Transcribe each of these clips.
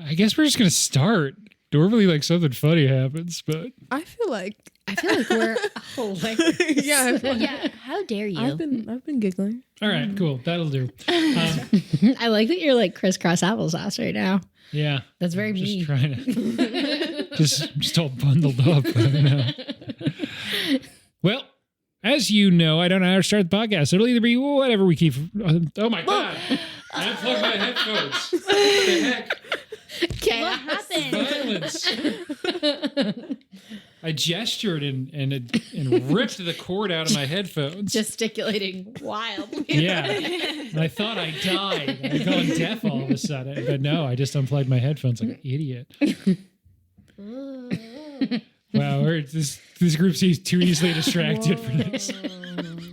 I guess we're just going to start. Normally, like, something funny happens, but... I feel like we're hilarious. Yeah, how dare you? I've been giggling. All right, cool. That'll do. I like that you're like crisscross applesauce right now. Yeah. That's very just me. Trying to... just all bundled up. I don't know. Well, as you know, I don't know how to start the podcast. It'll either be whatever we keep... Oh, my God. I unplugged my headphones. What the heck? What happened? Violence. I gestured and ripped the cord out of my headphones. Gesticulating wildly. Yeah. And I thought I died. I'd gone deaf all of a sudden. But no, I just unplugged my headphones like an idiot. Wow, this group seems too easily distracted for this.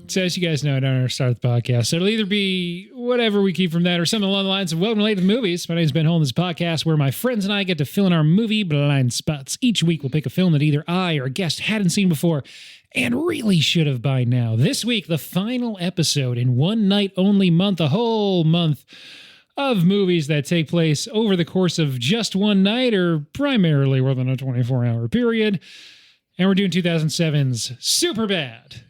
So as you guys know, I don't know how to start the podcast. So it'll either be whatever we keep from that or something along the lines of Welcome Late to the Movies. My name is Ben Holm. This is a podcast where my friends and I get to fill in our movie blind spots. Each week we'll pick a film that either I or a guest hadn't seen before and really should have by now. This week, the final episode in one night only month, a whole month of movies that take place over the course of just one night or primarily within a 24-hour period. And we're doing 2007's Superbad.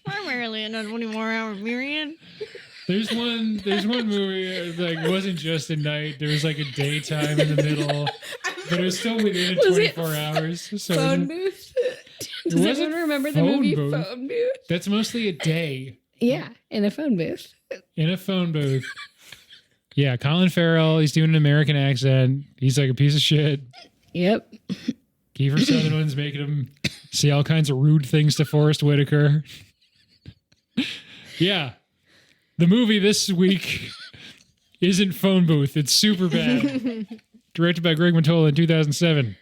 Primarily in a 24-hour period. There's one movie like wasn't just a night. There was like a daytime in the middle, but it was still within 24 hours. So Phone booth. Does anyone remember the movie Phone Booth? That's mostly a day. Yeah, in a phone booth. In a phone booth. Yeah, Colin Farrell. He's doing an American accent. He's like a piece of shit. Yep. Kiefer Sutherland's making him say all kinds of rude things to Forrest Whitaker. Yeah. The movie this week isn't Phone Booth. It's Superbad. Directed by Greg Mottola in 2007.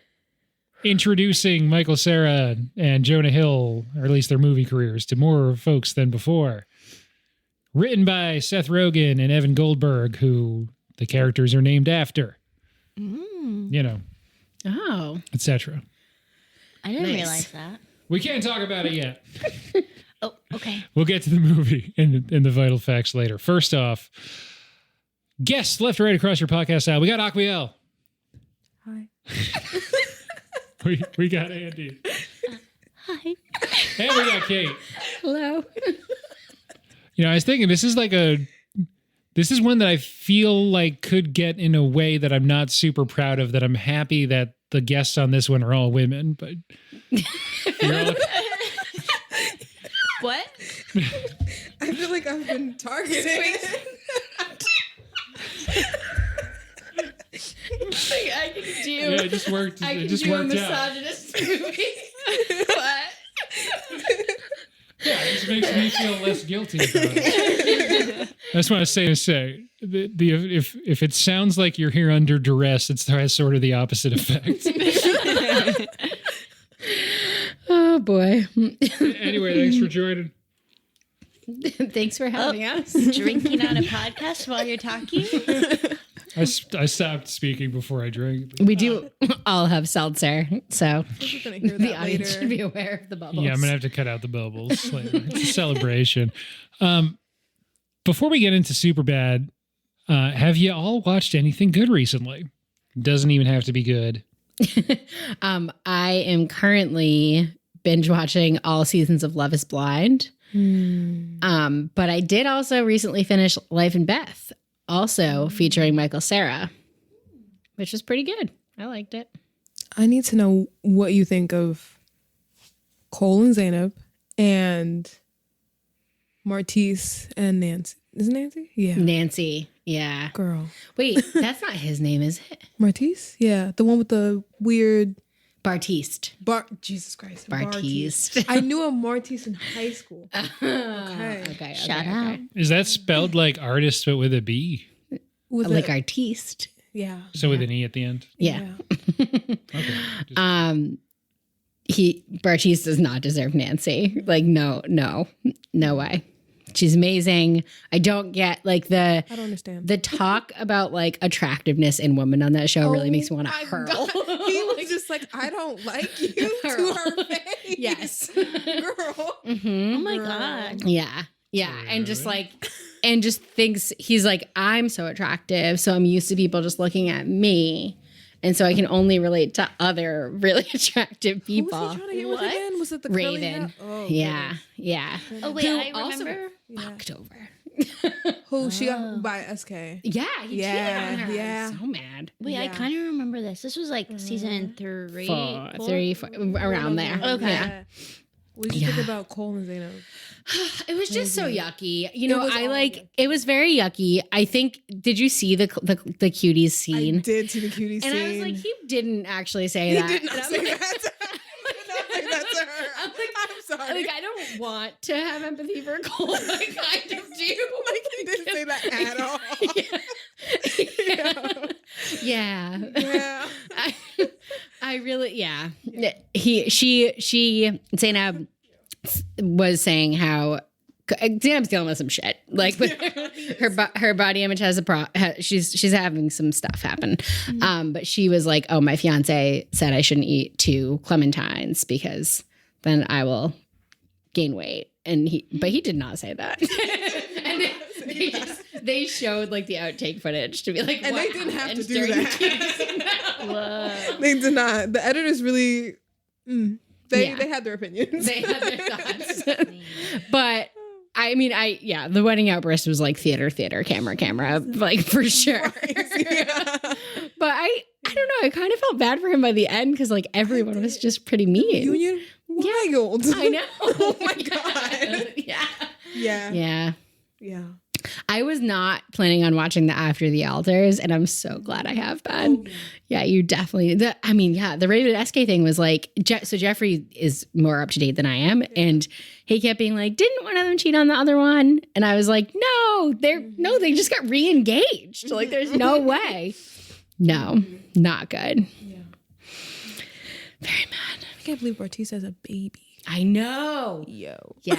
Introducing Michael Cera and Jonah Hill, or at least their movie careers, to more folks than before. Written by Seth Rogen and Evan Goldberg, who the characters are named after. You know. Oh. Etc. I didn't Nice. realize that. We can't talk about it yet. Oh, okay. We'll get to the movie and the vital facts later. First off, guests left or right across your podcast aisle. We got Aquielle. Hi. We got Andy. Hi. And we got Kate. Hello. You know, I was thinking this is one that I feel like could get in a way that I'm not super proud of, that I'm happy that the guests on this one are all women, but you're all... What? I feel like I've been targeted. I can do. Yeah, it just worked. I It can just do a worked out. misogynist movie. What? Yeah, it just makes me feel less guilty about it. I just want to say, if it sounds like you're here under duress, it has sort of the opposite effect. Oh boy. Anyway, thanks for joining. Thanks for having us. Drinking on a podcast while you're talking? I stopped speaking before I drank. We do all have seltzer, so You're gonna hear the that audience later. should be aware of the bubbles. Yeah, I'm gonna have to cut out the bubbles later. It's a celebration. Before we get into Superbad, have you all watched anything good recently? Doesn't even have to be good. I am currently binge watching all seasons of Love is Blind. But I did also recently finish Life and Beth, also featuring Michael Cera, which was pretty good. I liked it. I need to know what you think of Cole and Zainab and Martise and Nancy. Is it Nancy? Yeah. Nancy. Yeah. Girl. Wait, that's not his name, is it? Martise? Yeah. The one with the weird... Bartiste. Jesus Christ. Bartiste. I knew a Martise in high school. Okay. Shout out. Is that spelled like artist but with a B? With Like a- artiste. Yeah. So with an E at the end? Yeah. Okay. Bartiste does not deserve Nancy. Like, no way. She's amazing. I don't get like I don't understand. the talk about like attractiveness in women on that show really makes me want to my hurl. God. He was just like, I don't like you to her face. Yes. Girl. Mhm. Oh my Girl. God. Yeah. Yeah. And just like and just thinks he's like, I'm so attractive, so I'm used to people just looking at me. And so I can only relate to other really attractive Who people. was he trying to get with What? again? Was it the curly Raven. hair? Oh, Yeah, yeah. Oh wait, Who I also remember. fucked over. Who she got by SK? Yeah, he Yeah, cheated on her. yeah. So mad. Wait, I Yeah. kind of remember this. This was like season 3, Four, four? 3, 4, around there. Okay. Yeah. What did you think Yeah. about Cole and Zaynab? It was just so yucky. You know, was I all like yucky. it was very yucky. I think did you see the cuties I scene? did see the cutie scene. And I was like, he didn't actually say he that. did not And I'm say like- that. He did not say that to her. I'm like, I'm sorry. Like, I don't want to have empathy for Cole, but I kind of do. Like, he didn't say that at all. Yeah. Yeah. I really, yeah. She, Zainab was saying how Zainab's dealing with some shit. Like with her body image has she's having some stuff happen. But she was like, oh, my fiance said I shouldn't eat 2 clementines because then I will gain weight. But he did not say that. And they showed like the outtake footage to be like, And what they didn't have to happened do during that. the cutie scene. No. They did not. The editors really, they Yeah. had their opinions. They had their thoughts. But I mean, the wedding outburst was like theater, camera, like for sure. Yeah. But I don't know. I kind of felt bad for him by the end because like everyone was just pretty mean. Union wild. I know. Oh my God. Yeah. Yeah. Yeah. Yeah. I was not planning on watching the After the Altars, and I'm so glad I have been. Yeah, you definitely. The rated SK thing was like, so Jeffrey is more up to date than I am, and he kept being like, "Didn't one of them cheat on the other one?" And I was like, "No, they just got re-engaged. Like, there's no way. No, not good. Yeah. Very mad. I can't believe Ortiz has a baby. I know. Yo. Yeah,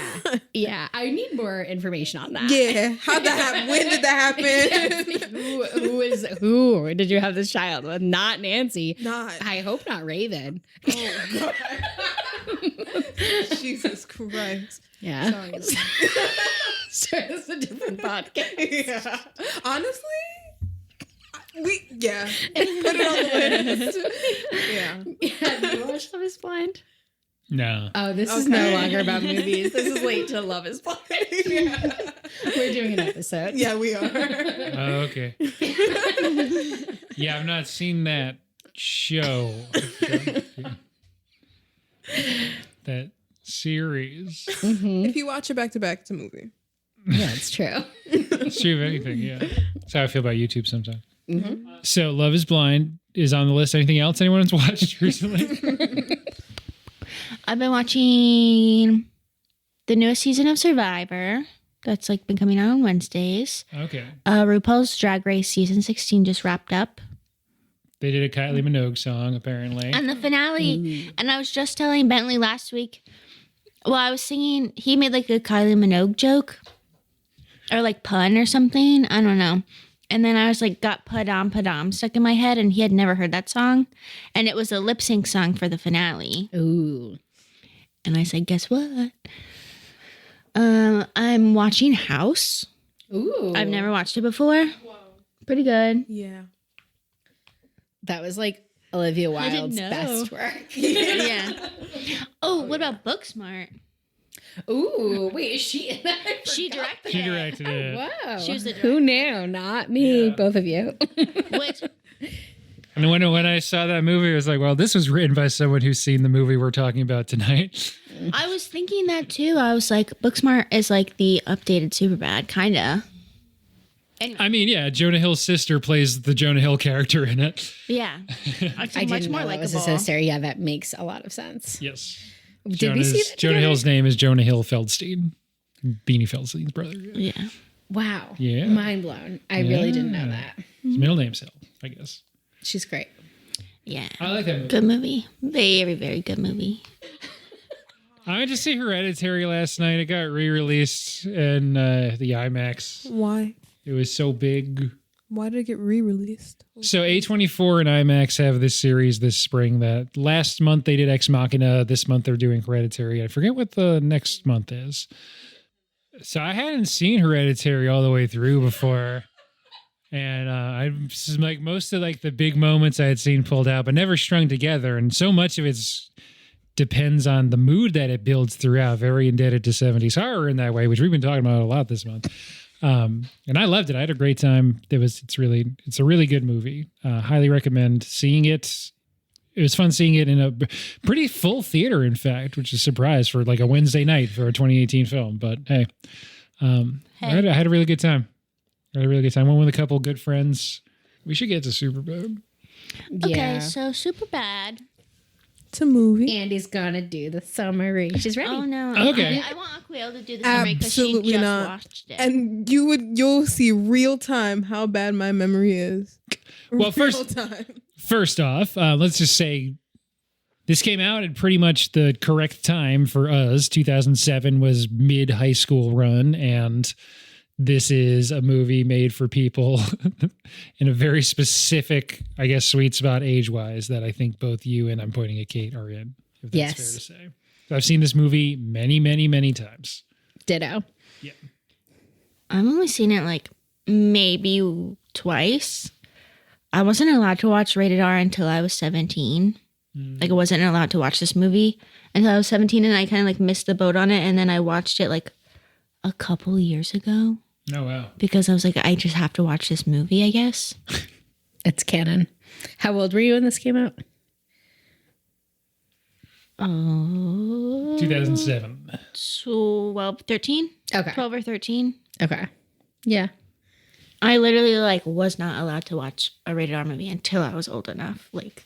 yeah. I need more information on that. Yeah. How'd that happen? When did that happen? Who did you have this child with? Not Nancy. Not. I hope not Raven. Oh God. Jesus Christ. Yeah. Sorry. Sorry, it's a different podcast. Yeah. Honestly, put it on the list. Yeah. Yeah. Do you watch Love is Blind? No. Oh, this is no longer about movies. This is late to Love is Blind. Yeah. We're doing an episode. Yeah, we are. Oh, okay. Yeah, I've not seen that show. That series. If you watch it back to back, it's a movie. Yeah, it's true. It's true of anything, yeah. That's how I feel about YouTube sometimes. So, Love is Blind is on the list. Anything else anyone's watched recently? I've been watching the newest season of Survivor. That's like been coming out on Wednesdays. Okay. RuPaul's Drag Race season 16 just wrapped up. They did a Kylie Minogue song, apparently. And the finale, and I was just telling Bentley last week, well, I was singing, he made like a Kylie Minogue joke or like pun or something. I don't know. And then I was like, got Padam stuck in my head, and he had never heard that song. And it was a lip sync song for the finale. Ooh. And I said, guess what? I'm watching House. Ooh. I've never watched it before. Pretty good. Yeah. That was like Olivia I didn't Wilde's know. best work. Yeah. Oh, what about Booksmart? Ooh, wait, is she in that? She directed She it. directed it. Wow. She was the Who knew? Not me, Yeah. both of you. Which And when I saw that movie, I was like, well, this was written by someone who's seen the movie we're talking about tonight. I was thinking that too. I was like, Booksmart is like the updated Superbad, kind of. I mean, yeah, Jonah Hill's sister plays the Jonah Hill character in it. Yeah. I much didn't more know that was a likable. sister. Yeah, that makes a lot of sense. Yes. Did we see that Jonah together? Hill's name is Jonah Hill Feldstein. Beanie Feldstein's brother. Yeah. Wow. Yeah. Mind blown. I really didn't know Yeah. that. His middle name's Hill, I guess. She's great. Yeah. I like that movie. Good movie. Very, very good movie. I went to see Hereditary last night. It got re-released in the IMAX. Why? It was so big. Why did it get re-released? So A24 and IMAX have this series this spring that last month they did Ex Machina. This month they're doing Hereditary. I forget what the next month is. So I hadn't seen Hereditary all the way through before. And like most of like the big moments I had seen pulled out, but never strung together. And so much of it depends on the mood that it builds throughout. Very indebted to 70s horror in that way, which we've been talking about a lot this month. And I loved it. I had a great time. It's a really good movie. Highly recommend seeing it. It was fun seeing it in a pretty full theater, in fact, which is a surprise for like a Wednesday night for a 2018 film. But hey, I had a really good time. I had a really good time. Went with a couple good friends. We should get to Superbad. Okay, so Superbad. It's a movie. Andy's gonna do the summary. She's ready. Oh no. Okay. I want Aquielle to do the summary because she Absolutely just not. watched it. And you'll see real time how bad my memory is. Well, Real time. First off, let's just say this came out at pretty much the correct time for us. 2007 was mid high school run, and this is a movie made for people in a very specific, I guess, sweet spot age-wise that I think both you and I'm pointing at Kate are in, if that's fair to say. So I've seen this movie many, many, many times. Ditto. Yeah. I've only seen it like maybe twice. I wasn't allowed to watch rated R until I was 17. Like I wasn't allowed to watch this movie until I was 17, and I kind of like missed the boat on it. And then I watched it like a couple years ago. Oh, wow. Because I was like, I just have to watch this movie, I guess. It's canon. How old were you when this came out? 2007. 12, 13? Okay. 12 or 13. Okay. Yeah. I literally like was not allowed to watch a rated R movie until I was old enough. Like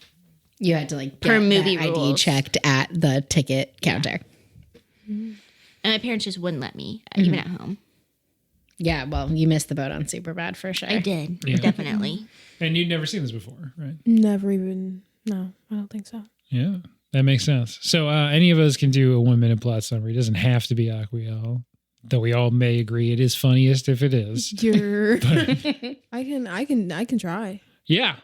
You had to like Per get movie that ID rules. checked at the ticket counter. and my parents just wouldn't let me, even at home. Yeah, well, you missed the boat on Superbad for sure. I did, Yeah. definitely. And you'd never seen this before, right? Never even. No, I don't think so. Yeah, that makes sense. So any of us can do a 1 minute plot summary. It doesn't have to be Aquielle, though we all may agree it is funniest if it is. You're. I can try. Yeah.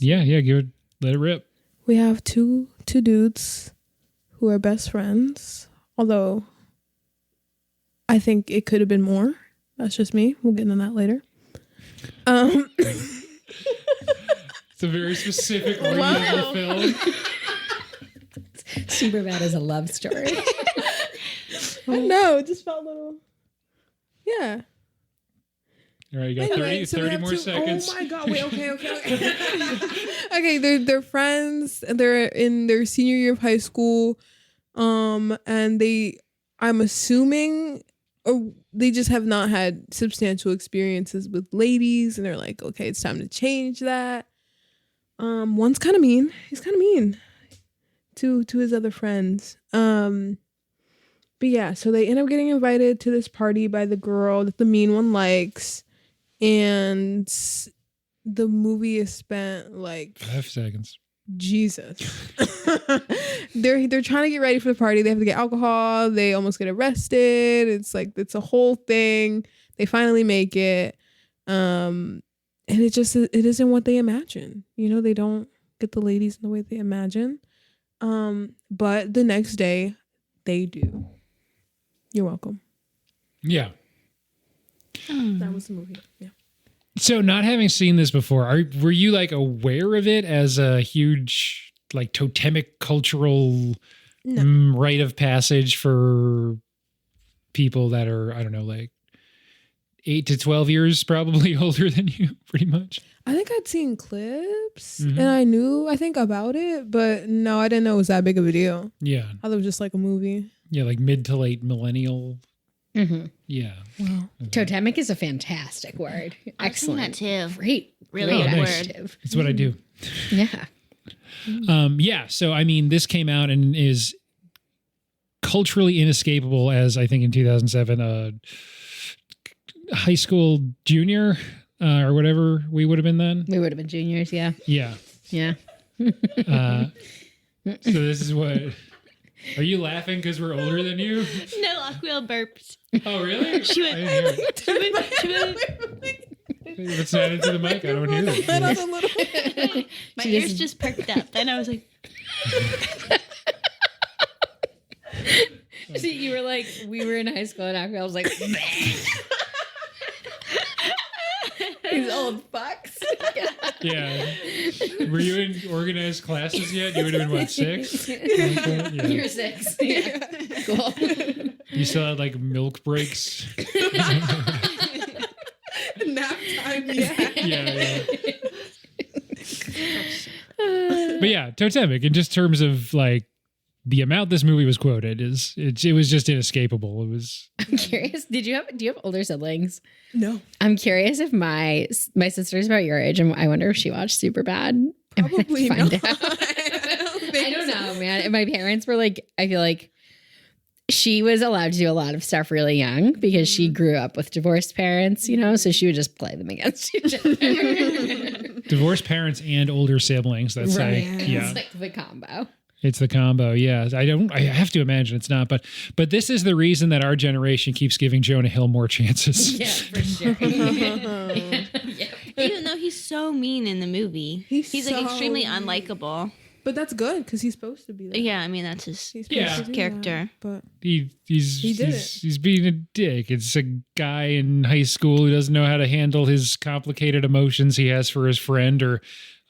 Give it, let it rip. We have two dudes who are best friends. Although I think it could have been more. That's just me. We'll get into that later. It's a very specific reading of the film. Superbad is a love story. No, it just felt a little. Yeah. All right, you got 30 more seconds. Oh my God! Wait. Okay. Okay, they're friends. They're in their senior year of high school, and I'm assuming, or they just have not had substantial experiences with ladies, and they're like, okay, it's time to change that. One's kind of mean. He's kind of mean to his other friends. But yeah, so they end up getting invited to this party by the girl that the mean one likes. And the movie is spent like 5 seconds. Jesus. They're trying to get ready for the party. They have to get alcohol. They almost get arrested. It's a whole thing. They finally make it. And it isn't what they imagine. They don't get the ladies in the way they imagine. But the next day they do. You're welcome. Yeah. That was the movie. Yeah. So not having seen this before, were you like aware of it as a huge like totemic cultural rite of passage for people that are, I don't know, like 8 to 12 years probably older than you, pretty much? I think I'd seen clips and I knew, I think, about it, but no, I didn't know it was that big of a deal. Yeah. I thought it was just like a movie. Yeah, like mid to late millennial. Mm-hmm. Yeah. Wow. Totemic is a fantastic word. Excellent. I've seen that too. Great. Really great good word. adjective. It's what I do. Yeah. Yeah. So, I mean, this came out and is culturally inescapable as I think in 2007, a high school junior or whatever we would have been then. We would have been juniors. Yeah. Yeah. Yeah. So this is what... Are you laughing because we're older than you? No, Aquielle burped. Oh, really? She went. I didn't hear it. Let's add it to the mic. I don't hear it. My ears just perked up. Then I was like, You were like, we were in high school and I was like, these old fucks. Yeah. Were you in organized classes yet? You would have been, what, 6? Yeah. You're 6. Yeah. Cool. You still had like milk breaks? Nap time, yeah. Yeah. But yeah, totemic, in just terms of like the amount this movie was quoted, it was just inescapable. It was. I'm curious. Do you have older siblings? No. I'm curious if my sister's about your age, and I wonder if she watched Superbad. Probably not. I don't know, man. And my parents were like, I feel like she was allowed to do a lot of stuff really young because she grew up with divorced parents, you know, so she would just play them against each other. Divorced parents and older siblings. That's right. like, yeah. It's like the combo. It's the combo. Yeah. I have to imagine it's not, but this is the reason that our generation keeps giving Jonah Hill more chances. Yeah, for sure. Yeah. Even though he's so mean in the movie, he's like extremely unlikable. But that's good because he's supposed to be that. Yeah, I mean that's his character. But he's being a dick. It's a guy in high school who doesn't know how to handle his complicated emotions he has for his friend, or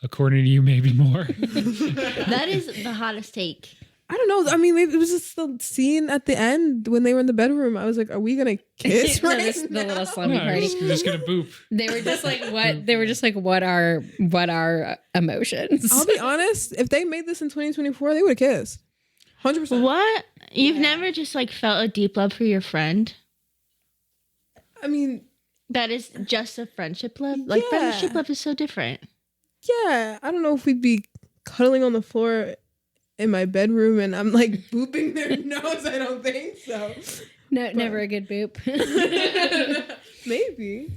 according to you, maybe more. That is the hottest take. I don't know. I mean, maybe it was just the scene at the end when they were in the bedroom. I was like, are we going to kiss right the now? little slummy No, party. we're just gonna boop. They were just like, what? They were just like, what are emotions? I'll be honest. If they made this in 2024, they would have kissed. 100%. What? You've never just like felt a deep love for your friend? I mean, That is just a friendship love? Like Yeah. friendship love is so different. yeah. I don't know if we'd be cuddling on the floor in my bedroom and I'm like booping their nose. I don't think so. No, never a good boop. Maybe.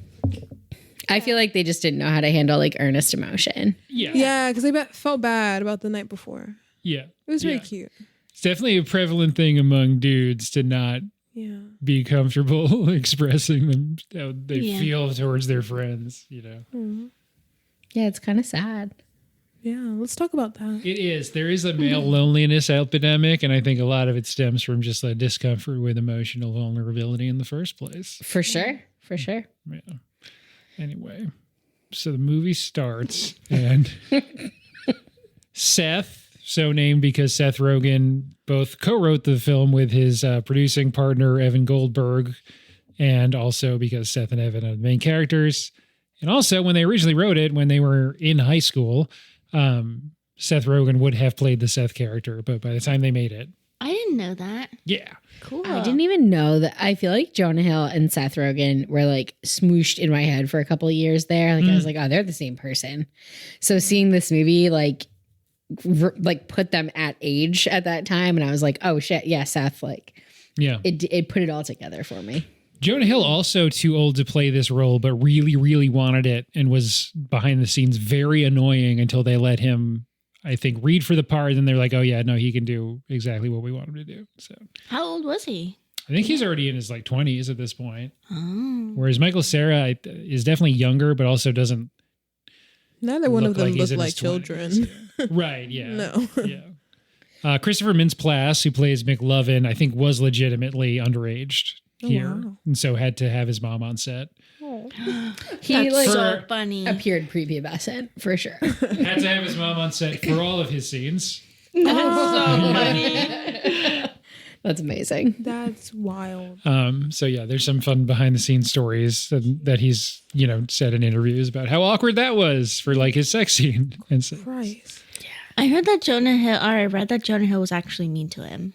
I feel like they just didn't know how to handle like earnest emotion. Yeah. Yeah, because they felt bad about the night before. Yeah. It was very Yeah. cute. It's definitely a prevalent thing among dudes to not Yeah. be comfortable expressing them how they Yeah. feel towards their friends, you know. Mhm. Yeah, it's kind of sad. Yeah, let's talk about that. It is. There is a male loneliness epidemic, and I think a lot of it stems from just a discomfort with emotional vulnerability in the first place. For sure. For sure. Yeah. Anyway, so the movie starts, and Seth, so named because Seth Rogen both co-wrote the film with his producing partner, Evan Goldberg, and also because Seth and Evan are the main characters. And also, when they originally wrote it, when they were in high school, Seth Rogen would have played the Seth character, but by the time they made it, I didn't know that. yeah. Cool. I didn't even know that. I feel like Jonah Hill and Seth Rogen were like smooshed in my head for a couple of years there. Like I was like, oh, they're the same person. So seeing this movie, like put them at age at that time, and I was like, oh shit, yeah, Seth. Like, Yeah. it put it all together for me. Jonah Hill also too old to play this role, but really, really wanted it and was behind the scenes very annoying until they let him, I think, read for the part. And they're like, oh yeah, no, he can do exactly what we want him to do. So How old was he? I think he's already in his like 20s at this point. Oh. Whereas Michael Cera is definitely younger, but also doesn't. Neither one of look them like he's look in like his children. 20s. Right. Yeah. No. Yeah. Christopher Mintz-Plasse, who plays McLovin, I think was legitimately underaged here, wow. and so had to have his mom on set. He That's like so funny. appeared prepubescent for sure. Had to have his mom on set for all of his scenes. That's so funny. That's amazing. That's wild. So yeah, there's some fun behind the scenes stories that he's, said in interviews about how awkward that was for like his sex scene. And so, Christ. I read that Jonah Hill was actually mean to him.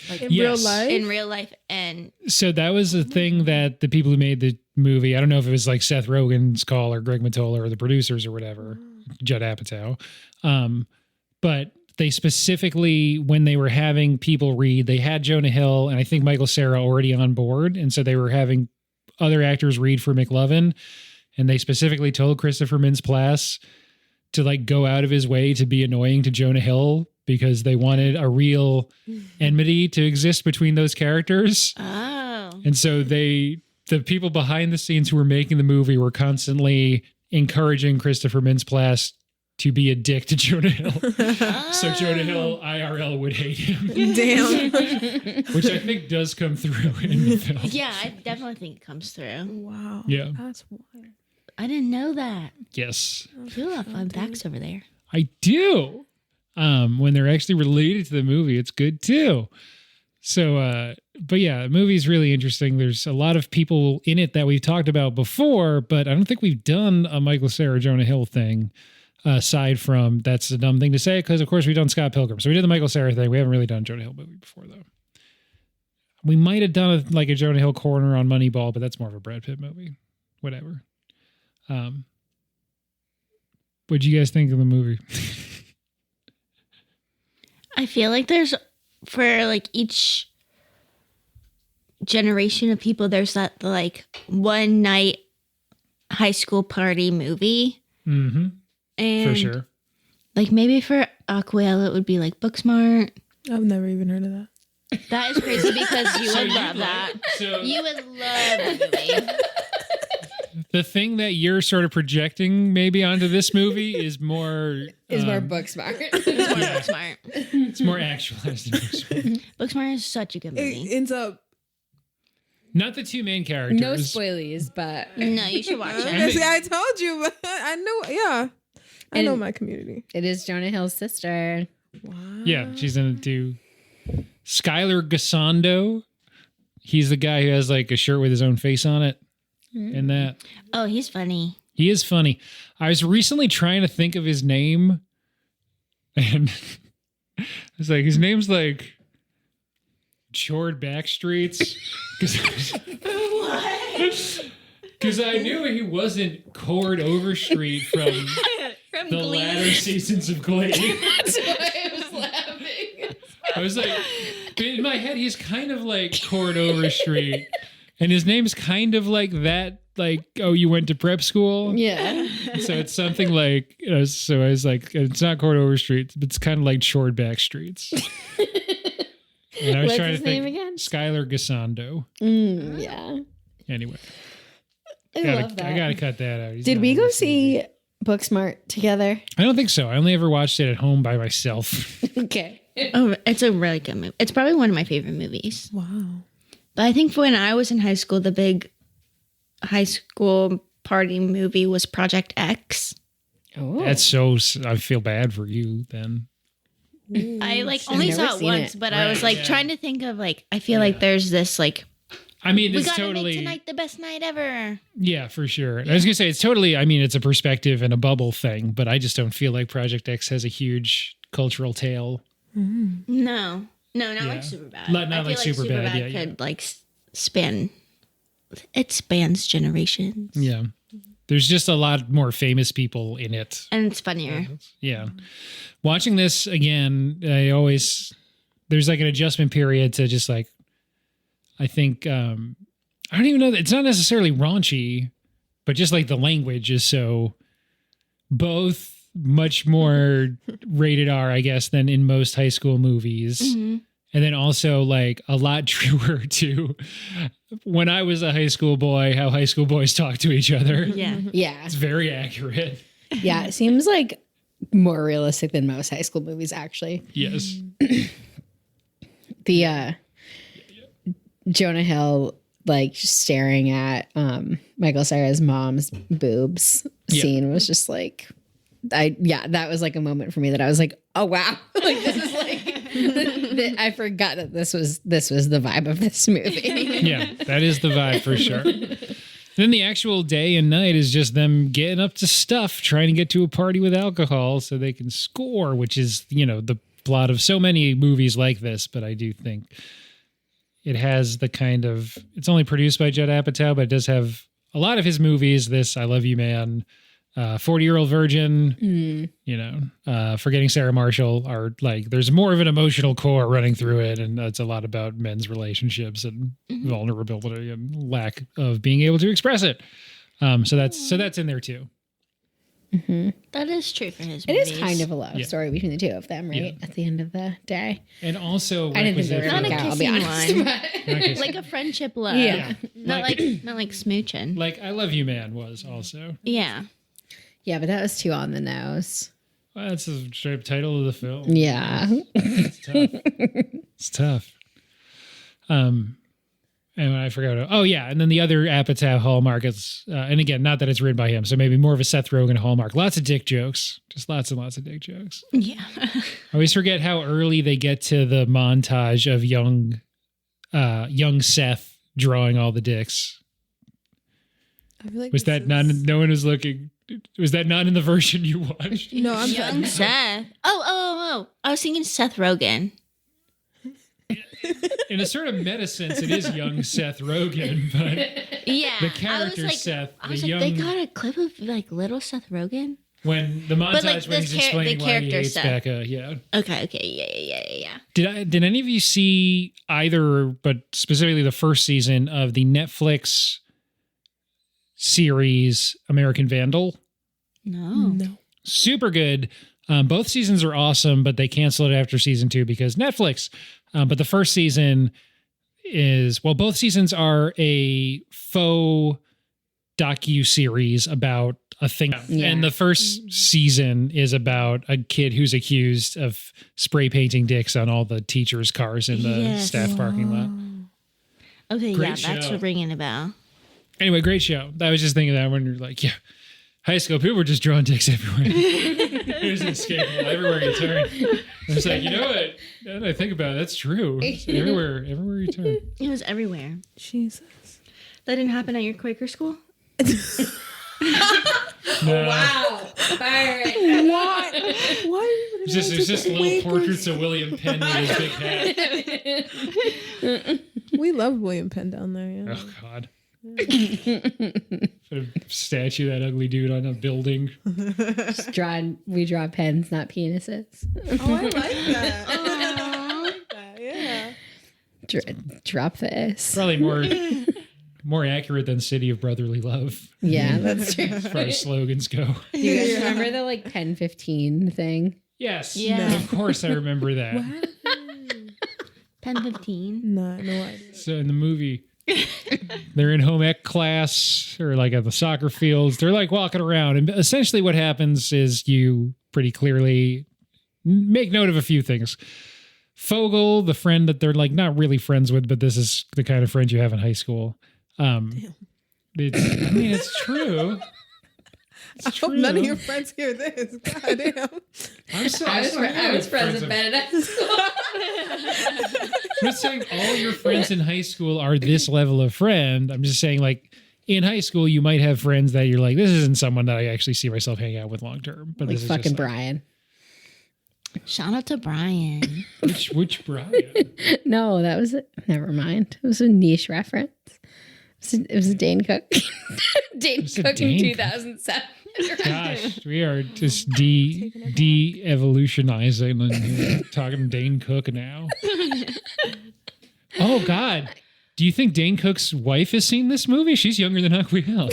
Like In Yes. real life? in real life, and so that was the thing that the people who made the movie, I don't know if it was like Seth Rogen's call or Greg Mottola or the producers or whatever, Judd Apatow. But they specifically, when they were having people read, they had Jonah Hill and I think Michael Cera already on board. And so they were having other actors read for McLovin. And they specifically told Christopher Mintz-Plasse to like go out of his way to be annoying to Jonah Hill because they wanted a real enmity to exist between those characters. oh, And so the people behind the scenes who were making the movie were constantly encouraging Christopher Mintz-Plasse to be a dick to Jonah Hill. So Jonah Hill IRL would hate him. Damn. Which I think does come through in the film. Yeah, I definitely think it comes through. Wow. Yeah. That's wild. I didn't know that. Yes. You have fun facts over there. I do. When they're actually related to the movie, it's good too. So, but yeah, the movie's really interesting. There's a lot of people in it that we've talked about before, but I don't think we've done a Michael Cera, Jonah Hill thing. Aside from, that's a dumb thing to say, because of course we've done Scott Pilgrim. So we did the Michael Cera thing. We haven't really done a Jonah Hill movie before, though. We might have done a Jonah Hill corner on Moneyball, but that's more of a Brad Pitt movie. Whatever. What'd you guys think of the movie? I feel like there's, for like each generation of people, there's that like one night high school party movie. Mm-hmm. And for sure. Like maybe for Aquielle, it would be like Booksmart. I've never even heard of that. That is crazy because you would love that. So You would love the movie. the thing that you're sort of projecting maybe onto this movie is more more book smart. It's more Booksmart. It's more actualized than Booksmart. Booksmart is such a good movie. It ends up. Not the two main characters. No spoilies, but No, you should watch it. And See, I told you, but I know. Yeah, I know my community. it is Jonah Hill's sister. Wow. Yeah, she's in it too. Skylar Gassando. He's the guy who has like a shirt with his own face on it. And that. Oh, he's funny. He is funny. I was recently trying to think of his name. And it's like, his name's like Chord Backstreets. Because I knew he wasn't Cord Overstreet from From the Glee. latter seasons of Glee. That's why I was laughing. I was like, in my head, he's kind of like Cord Overstreet. And his name's kind of like that, like, oh, you went to prep school? Yeah. So it's something like, so I was like, it's not Cord Overstreet, but it's kind of like Chord Backstreets. And I was What's trying his to think, name again? Skylar Gassando. Yeah. Anyway, I love that. I gotta cut that out. He's Did not we in go this movie. see Booksmart together? I don't think so. I only ever watched it at home by myself. Okay. Oh, it's a really good movie. It's probably one of my favorite movies. Wow. But I think when I was in high school, the big high school party movie was Project X. Oh. That's so. I feel bad for you then. I like I've only never saw it seen once, it. but I was Right, like yeah. trying to think of like I feel like there's this like I mean, we it's gotta totally. make tonight the best night ever. Yeah, for sure. I was gonna say it's totally. I mean, it's a perspective and a bubble thing, but I just don't feel like Project X has a huge cultural tale. No, not Yeah. like Superbad. Not I like feel Superbad, Superbad yeah, yeah. could like span. It spans generations. Yeah, there's just a lot more famous people in it. And it's funnier. Yeah. Watching this again, there's like an adjustment period to just like, I think, I don't even know, it's not necessarily raunchy, but just like the language is so both much more rated R, I guess, than in most high school movies. Mm-hmm. And then also like a lot truer to when I was a high school boy, how high school boys talk to each other. Yeah. Yeah. It's very accurate. Yeah. It seems like more realistic than most high school movies, actually. Yes. The Jonah Hill like just staring at Michael Cera's mom's boobs scene was just like that was like a moment for me that I was like, oh wow. Like this is like I forgot that this was the vibe of this movie. Yeah, that is the vibe for sure. Then the actual day and night is just them getting up to stuff, trying to get to a party with alcohol so they can score, which is, the plot of so many movies like this. But I do think it has the kind of, it's only produced by Judd Apatow, but it does have a lot of his movies. This, I Love You Man, 40-Year-Old Virgin, Forgetting Sarah Marshall are like, there's more of an emotional core running through it. And it's a lot about men's relationships and vulnerability and lack of being able to express it. So that's in there too. Mm-hmm. That is true for his It movies. is kind of a love story between the two of them, right? Yeah. At the end of the day. And also, I didn't think they were Not gonna a go, I'll be kissing honest. one. Not kissing. like a friendship love. Yeah. Not like smooching. Like I Love You Man was also. Yeah. Yeah, but that was too on the nose. Well, that's the straight title of the film. Yeah. It's tough. It's tough. And I forgot. Oh yeah, and then the other Apatow hallmark is, and again, not that it's written by him, so maybe more of a Seth Rogen hallmark. Lots of dick jokes, just lots and lots of dick jokes. Yeah. I always forget how early they get to the montage of young Seth drawing all the dicks. I feel like Was that not? No one was looking. Was that not in the version you watched? No, I'm Young Seth. Oh. I was thinking Seth Rogen. In a sort of meta sense, it is young Seth Rogen, but Yeah. the character I was like, Seth, I the was young, like, they got a clip of like little Seth Rogen. when the montage But, like, when this he's explaining the why he character hates Seth. Becca, yeah. Okay. Yeah. Did any of you see either, but specifically the first season of the Netflix series American Vandal? No. Super good. Both seasons are awesome, but they canceled it after season 2 because Netflix. But the first season is, well, both seasons are a faux docu-series about a thing. Yeah. And the first season is about a kid who's accused of spray painting dicks on all the teachers' cars in the Yes. staff parking lot. Okay, Great yeah, that's show. what ringing a bell. Anyway, great show. I was just thinking that when you're like, yeah, high school, people were just drawing dicks everywhere. It was inescapable everywhere you turn. I was like, you know what? Now that I think about it, that's true. It's everywhere you turn. It was everywhere. Jesus. That didn't happen at your Quaker school? No. Wow. Fire. Why? Why? It's just little portraits of William Penn with his big hat. We love William Penn down there. Yeah. Oh, God. Put a statue of that ugly dude on a building. We draw pens, not penises. Oh, I like that. I like that. Yeah. Drop this. Probably more accurate than City of Brotherly Love Yeah, that's true. as far as slogans go. Do you guys remember the like pen 15 thing? Yes. Yeah. Of course I remember that. Pen 15. No idea. So in the movie, they're in home ec class or like at the soccer fields. They're like walking around. And essentially what happens is you pretty clearly make note of a few things. Fogel, the friend that they're like not really friends with, but this is the kind of friend you have in high school. It's true. I hope none of your friends hear this. God damn. I was friends with Ben at school. I'm not saying all your friends in high school are this level of friend. I'm just saying, like, in high school, you might have friends that you're like, this isn't someone that I actually see myself hanging out with long term. But Like this is fucking just Brian. Shout out to Brian. which Brian? No, that was never mind. It was a niche reference. It was a Dane Cook. Dane It's a Cook in Dane Cook. 2007. Gosh, we are just de-evolutionizing and talking Dane Cook now. Oh, God. Do you think Dane Cook's wife has seen this movie? She's younger than Aquielle.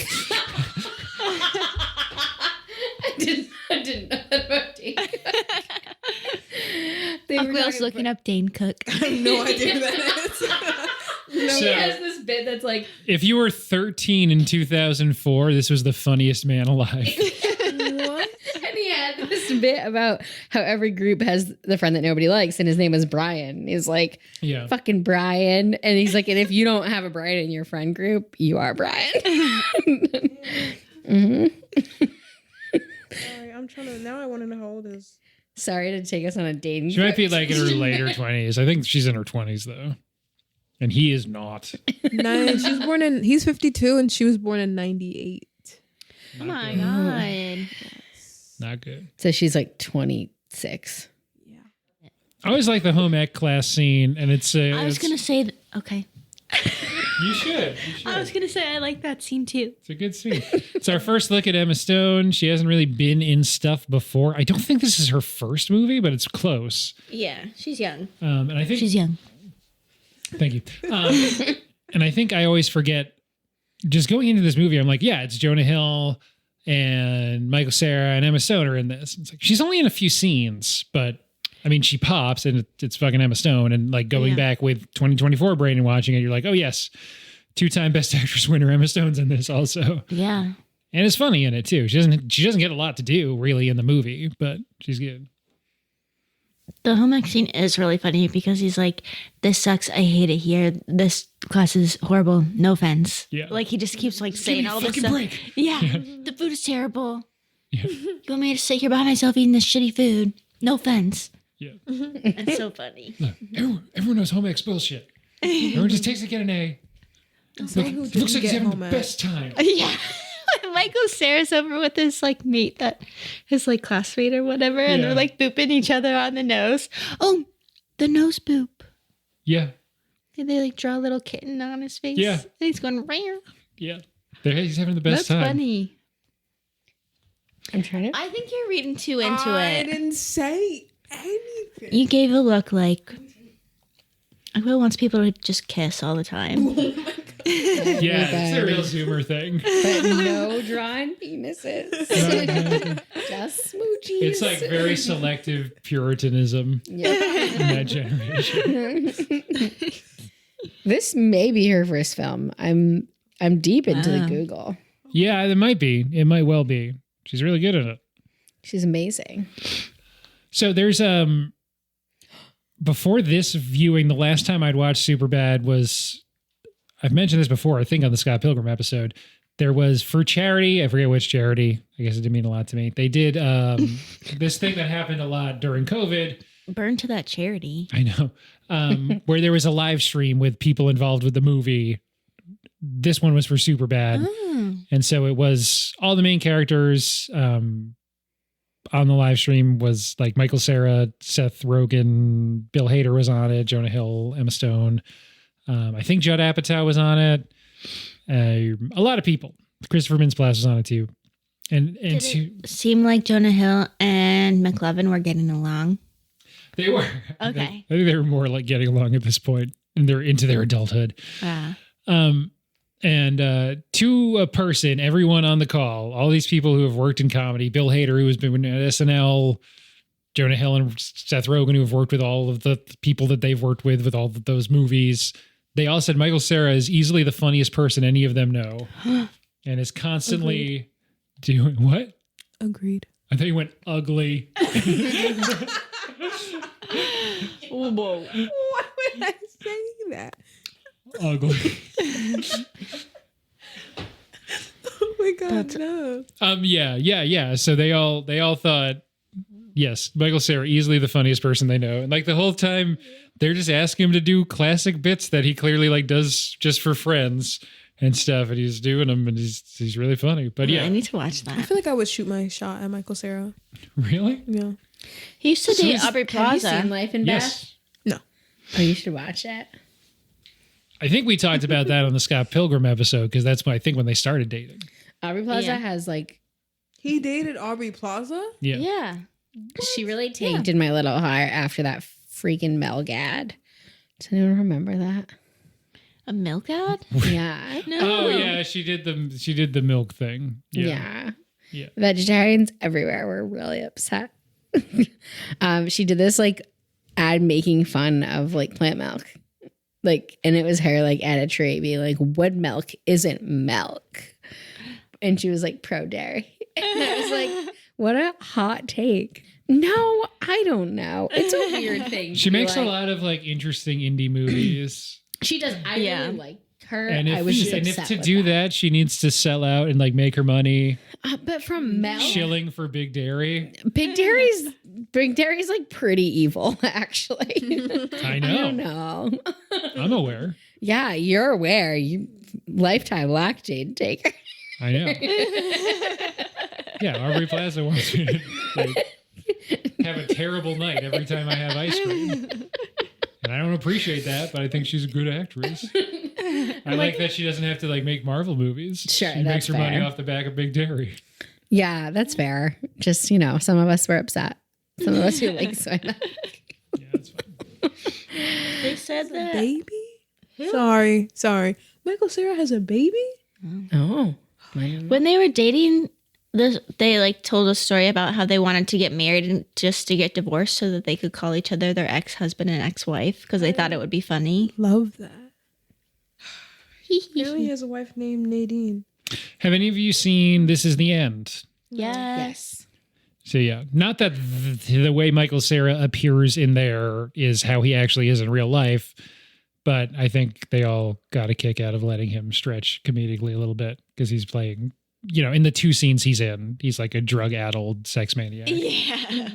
I didn't know that about Dane Cook. Aquielle's looking up Dane Cook. I have no idea who that is. She So- has this bit that's like, If you were 13 in 2004, this was the funniest man alive. What? and he had this bit about how every group has the friend that nobody likes, and his name was Brian. He's like, Yeah. fucking Brian. And he's like, and if you don't have a Brian in your friend group, you are Brian. Sorry, I'm trying to. Now I want to know how old is. Sorry to take us on a dating. She might be trip. like in her later 20s. I think she's in her 20s, though. And he is not. She's born in. He's 52, and she was born in 98. Oh my good. God. Not good. So she's like 26. Yeah. I always like the home ec class scene, and it's. I was going to say, okay. You should. I was going to say, I like that scene too. It's a good scene. It's our first look at Emma Stone. She hasn't really been in stuff before. I don't think this is her first movie, but it's close. Yeah, she's young. And I think She's young. Thank you. And I think I always forget, just going into this movie, I'm like, yeah, it's Jonah Hill and Michael Cera and Emma Stone are in this. It's like, she's only in a few scenes, but I mean, she pops and it's fucking Emma Stone. And like going back with 2024 brain and watching it, you're like, oh yes, 2-time Best Actress winner Emma Stone's in this also. Yeah. And it's funny in it too. She doesn't get a lot to do really in the movie, but she's good. The home ec scene is really funny because he's like, "This sucks. I hate it here. This class is horrible. No offense." Yeah. Like he just keeps like saying all this fucking stuff. break. Yeah. The food is terrible. Yeah. You want me to sit here by myself eating this shitty food? No offense. Yeah. It's so funny. Look, everyone knows home ec's bullshit. Everyone just takes to get an A. Look, it looks like he's having the best time. Yeah. Michael Cera's over with his like mate, that his like classmate or whatever, and Yeah. they're like booping each other on the nose. Oh, the nose boop. Yeah. Did they like draw a little kitten on his face? Yeah. And he's going rare. Yeah. He's having the best That's time. funny. I'm trying to. I think you're reading too into I it. didn't say anything. You gave a look like Will wants people to just kiss all the time. Yeah, it's a real Zoomer thing. But no drawn penises. Just smoochies. It's like very selective Puritanism Yeah. in that generation. This may be her first film. I'm deep into the Google. Yeah, it might be. It might well be. She's really good at it. She's amazing. So there's before this viewing, the last time I'd watched Superbad was, I've mentioned this before, I think on the Scott Pilgrim episode. There was, for charity, I forget which charity, I guess it didn't mean a lot to me. They did this thing that happened a lot during COVID. Burn to that charity. I know. Where there was a live stream with people involved with the movie. This one was for Superbad. And so it was all the main characters on the live stream was like Michael Cera, Seth Rogen, Bill Hader was on it, Jonah Hill, Emma Stone. I think Judd Apatow was on it. A lot of people. Christopher Mintz-Plasse was on it too. And Did it seem like Jonah Hill and McLovin were getting along? they were. Okay. I think they were more like getting along at this point, and they're into their adulthood. And to a person, everyone on the call, all these people who have worked in comedy, Bill Hader, who has been at SNL, Jonah Hill and Seth Rogen, who have worked with all of the people that they've worked with all of those movies. They all said Michael Cera is easily the funniest person any of them know. And is constantly doing what? Agreed. I thought you went ugly. Whoa. Why would I say that? Ugly. Oh my god, no. Yeah. So they all thought, yes, Michael Cera, easily the funniest person they know. And like the whole time they're just asking him to do classic bits that he clearly like does just for friends and stuff. And he's doing them and he's really funny. But yeah. I need to watch I that. feel like I would shoot my shot at Michael Cera. Really? Yeah. He used to So date is- Aubrey Have you Plaza. seen Life and Yes. No. Beth? Oh, you should watch it. I think we talked about that on the Scott Pilgrim episode because that's when I think when they started dating. Aubrey Plaza Yeah. has like, He dated Aubrey Plaza? Yeah. Yeah. she really tanked in My Little Heart after that freaking Mel Gad. Does anyone remember that? A milk ad? Yeah. No. Oh yeah, she did the milk thing. Yeah. Yeah. Vegetarians everywhere were really upset. She did this like ad making fun of like plant milk. Like, and it was her like at a tree being like, "What milk isn't milk?" And she was like pro dairy. And I was like, what a hot take. No, I don't know. It's a weird thing. She to be makes a like- lot of like interesting indie movies. She does. I Yeah. really like her. And I was just if upset to with do that, she needs to sell out and like make her money But from Mel, shilling for Big Dairy. Big Dairy's like pretty evil, actually. I I don't know. know. I'm aware. Yeah, you're aware. You lifetime lactate taker. I know. Yeah, Aubrey Plaza wants me to like, have a terrible night every time I have ice cream. And I don't appreciate that, but I think she's a good actress. I like that she doesn't have to like make Marvel movies. Sure, she makes that's her money fair. off the back of Big Dairy. Yeah, that's fair. Just, you know, some of us were upset. Some of us who like soy milk. Yeah, that's fine. They said that. Baby? Sorry. Michael Cera has a baby? Oh. When they were dating, they like told a story about how they wanted to get married and just to get divorced so that they could call each other their ex-husband and ex-wife because they thought it would be funny. Love that. He only has a wife named Nadine. Have any of you seen This Is the End? Yes. So yeah, not that the way Michael Cera appears in there is how he actually is in real life, but I think they all got a kick out of letting him stretch comedically a little bit because he's playing, in the 2 scenes he's in, he's like a drug-addled sex maniac. Yeah.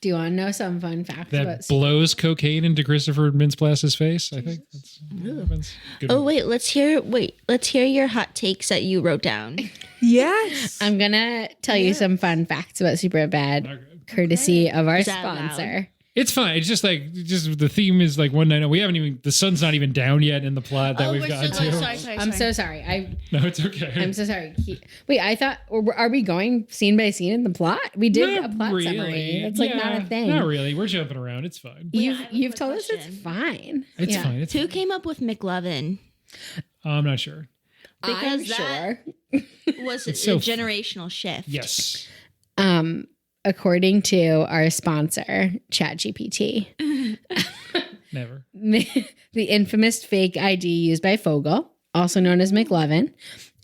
Do you want to know some fun facts That about blows cocaine into Christopher Mintz-Plasse's face. I think that's what happens. Good Oh one. let's hear your hot takes that you wrote down. Yes. I'm gonna tell you some fun facts about Superbad, Okay. courtesy of our Is that sponsor. It's fine. It's just the theme is like one night. We haven't even, the sun's not even down yet in the plot that we've gotten to. Sorry. I'm so sorry. No, it's okay. I'm so sorry. Wait, I thought, are we going scene by scene in the plot? We did Not a plot really. summary. It's like not a thing. Not really. We're jumping around. It's fine. You've told us it's fine. It's Yeah. fine. It's Who fine. came up with McLovin? I'm not sure. I'm Because that- sure. Was it so a f- generational shift? Yes. According to our sponsor, ChatGPT, Never. the infamous fake ID used by Fogel, also known as McLovin,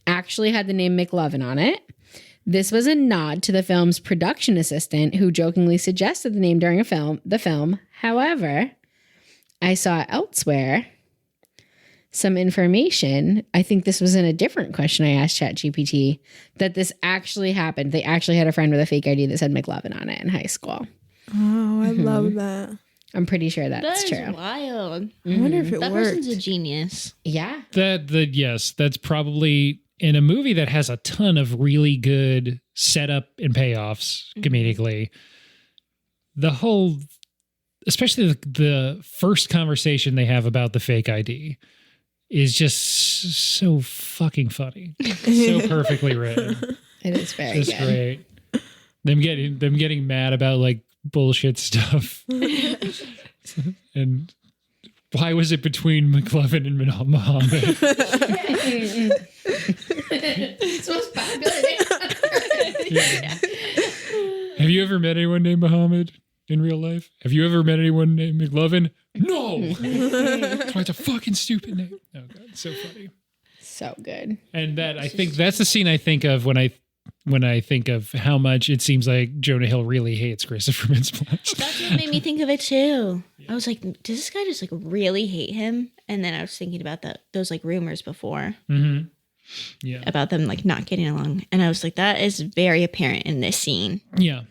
actually had the name McLovin on it. This was a nod to the film's production assistant who jokingly suggested the name during the film. However, I saw elsewhere some information. I think this was in a different question I asked ChatGPT, that this actually happened. They actually had a friend with a fake ID that said McLovin on it in high school. Oh, I love that. I'm pretty sure that's That is true. wild. I wonder if it That worked. person's a genius. Yeah. Yes, that's probably in a movie that has a ton of really good setup and payoffs comedically. The whole, especially the first conversation they have about the fake ID is just so fucking funny. So perfectly written. It is very Just good. great. Them getting mad about like bullshit stuff. And why was it between McLovin and Muhammad? It's the most popular name. Yeah. Have you ever met anyone named Muhammad in real life? Have you ever met anyone named McLovin? No. That's why it's a fucking stupid name. Oh god, it's so funny. So good. And that I think that's the scene I think of when I think of how much it seems like Jonah Hill really hates Christopher Mintz-Plasse. That's what made me think of it too. I was like, does this guy just like really hate him? And then I was thinking about those like rumors before Mm-hmm. Yeah. about them like not getting along. And I was like, that is very apparent in this scene. Yeah.